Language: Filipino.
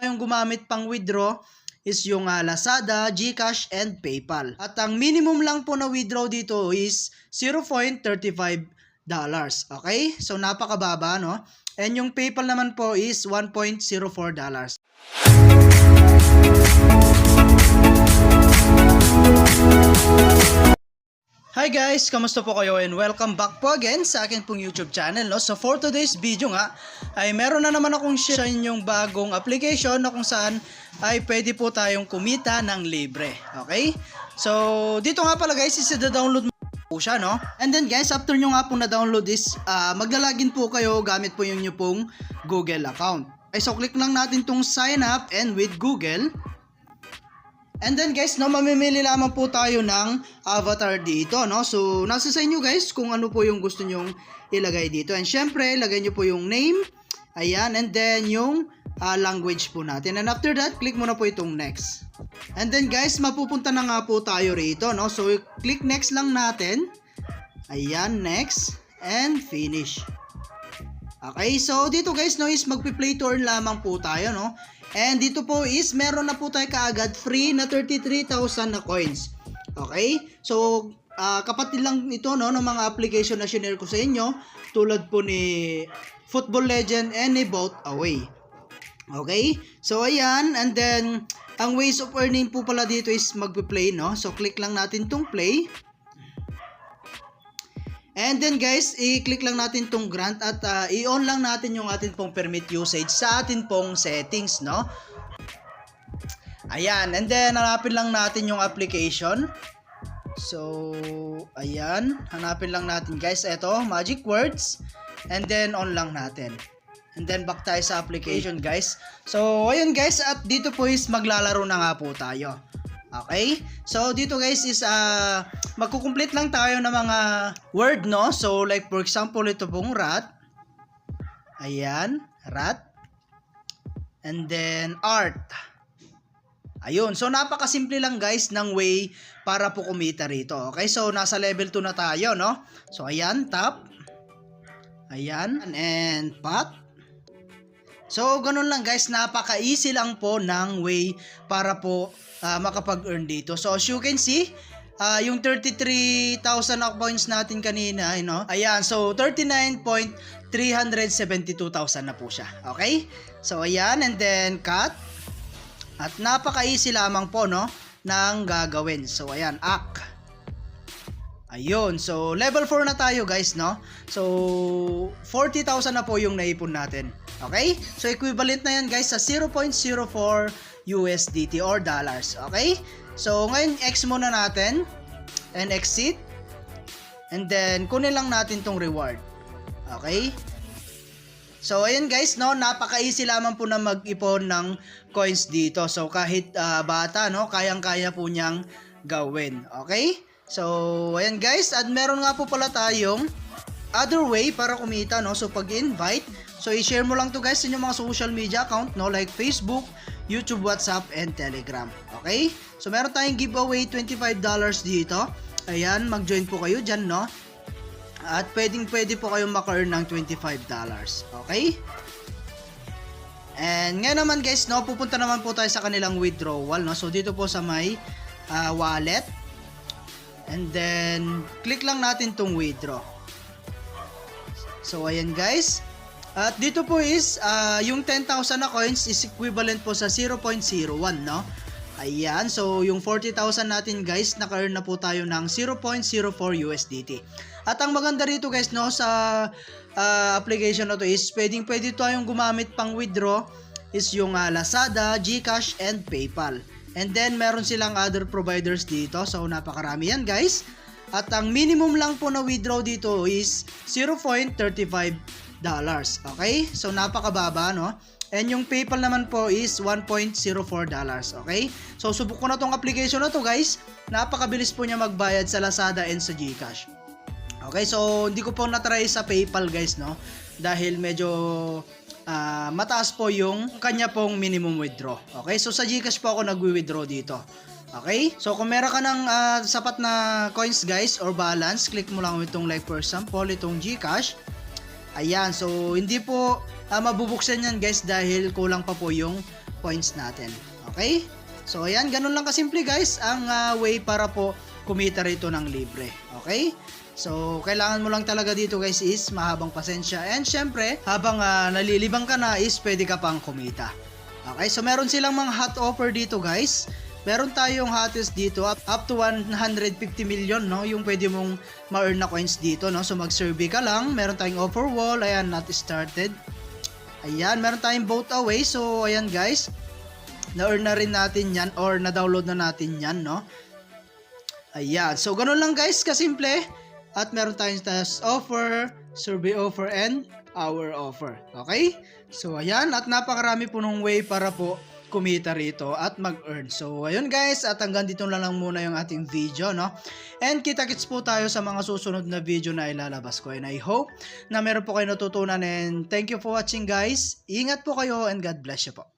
yung gumamit pang withdraw is yung Lazada, GCash, and PayPal. At ang minimum lang po na withdraw dito is $0.35. Okay? So napakababa, no? And yung PayPal naman po is $1.04. Hi guys! Kamusta po kayo and welcome back po again sa akin pong YouTube channel. No? So for today's video nga ay meron na naman akong share sa inyong bagong application na kung saan ay pwede po tayong kumita ng libre. Okay? So dito nga pala guys is i-download po siya, no? And then guys, after nyo nga po na-download is maglalagin po kayo gamit po yung nyo pong Google account. Ay so click lang natin tong sign up and with Google. And then guys, no, mamimili lamang po tayo ng avatar dito, no? So, nasa sa inyo guys kung ano po yung gusto nyong ilagay dito. And syempre, lagay nyo po yung name. Ayan, and then yung language po natin. And after that, click mo na po itong next. And then guys, mapupunta na nga po tayo rito, no? So, click next lang natin. Ayan, next. And finish. Okay, so dito guys, no, is magpi-play to earn lamang po tayo, no? And dito po is meron na po tayo kaagad free na 33,000 na coins. Okay? So, kapatid lang ito, no, ng mga application na share ko sa inyo, tulad po ni Football Legend and ni Boat Away. Okay? So, ayan. And then, ang ways of earning po pala dito is magpi-play, no? So, click lang natin tong play. And then guys, i-click lang natin tong grant at i-on lang natin yung atin pong permit usage sa atin pong settings, no? Ayan, and then hanapin lang natin yung application. So, ayan, hanapin lang natin guys, eto, magic words. And then on lang natin. And then back tayo sa application guys. So, ayun guys, at dito po is maglalaro na nga po tayo. Okay? So, dito guys is magkukomplete lang tayo ng mga word, no? So, like for example, ito pong rat. Ayan, rat. And then, art. Ayun. So, napakasimple lang guys ng way para po kumita rito. Okay? So, nasa level 2 na tayo, no? So, ayan, tap. Ayan, and pot. So, ganun lang guys, napaka-easy lang po ng way para po makapag-earn dito. So, as you can see, yung 33,000 na points natin kanina, you know, ayan, so 39,372,000 na po siya. Okay? So, ayan, and then cut. At napaka-easy lamang po, no, ng gagawin. So, ayan, act. Ayun, so level 4 na tayo guys, no? So 40,000 na po yung naipon natin. Okay? So equivalent na yan guys sa 0.04 USDT or dollars. Okay? So ngayon X muna natin and exit. And then kunin lang natin tong reward. Okay? So ayun guys, no, napaka-easy lamang po na mag-ipon ng coins dito. So kahit bata, no, kayang-kaya po niyang gawin. Okay? So, ayan guys, at meron nga po pala tayong other way para kumita, no? So, pag-invite, so i-share mo lang to guys sa inyong mga social media account, no? Like Facebook, YouTube, WhatsApp, and Telegram. Okay? So, meron tayong giveaway $25 dito. Ayan, mag-join po kayo dyan, no? At pwede po kayong maka-earn ng $25. Okay? And ngayon naman guys, no, pupunta naman po tayo sa kanilang withdrawal, no? So, dito po sa may wallet. And then, click lang natin tong withdraw. So, ayan guys. At dito po is, yung 10,000 na coins is equivalent po sa 0.01, no? Ayan. So, yung 40,000 natin guys, naka-earn na po tayo ng 0.04 USDT. At ang maganda rito guys, no, sa application na to is, pwede tayong gumamit pang withdraw is yung Lazada, GCash, and PayPal. And then, meron silang other providers dito. So, napakarami yan, guys. At ang minimum lang po na withdraw dito is $0.35. Okay? So, napakababa, no? And yung PayPal naman po is $1.04. Okay? So, subok ko na tong application na to, guys. Napakabilis po niya magbayad sa Lazada and sa GCash. Okay? So, hindi ko po na-try sa PayPal, guys, no? Dahil medyo mataas po yung kanya pong minimum withdraw. Okay? So, sa GCash po ako nag-withdraw dito. Okay? So, kung meron ka ng sapat na coins, guys, or balance, click mo lang itong, like for example, itong GCash. Ayan. So, hindi po mabubuksan yan, guys, dahil kulang pa po yung points natin. Okay? So ayan, ganun lang kasimple guys ang way para po kumita rito ng libre. Okay? So kailangan mo lang talaga dito guys is mahabang pasensya, and syempre habang nalilibang ka na is pwede ka pang kumita. Okay, so meron silang mga hot offer dito guys. Meron tayong hottest dito up to 150 million, no, yung pwede mong ma-earn na coins dito, no. So mag-survey ka lang. Meron tayong offer wall, ayan, not started. Ayan, meron tayong vote away. So ayan guys, na-earn na rin natin yan or na-download na natin yan, no. Ayan, so ganun lang guys, kasimple. At meron tayong task offer, survey offer, and hour offer. Okay? So ayan, at napakarami po nung way para po kumita rito at mag-earn. So ayun guys, at hanggang dito na lang muna yung ating video, no. And kita-kits po tayo sa mga susunod na video na ilalabas ko, and I hope na meron po kayo natutunan, and thank you for watching guys. Ingat po kayo and God bless you po.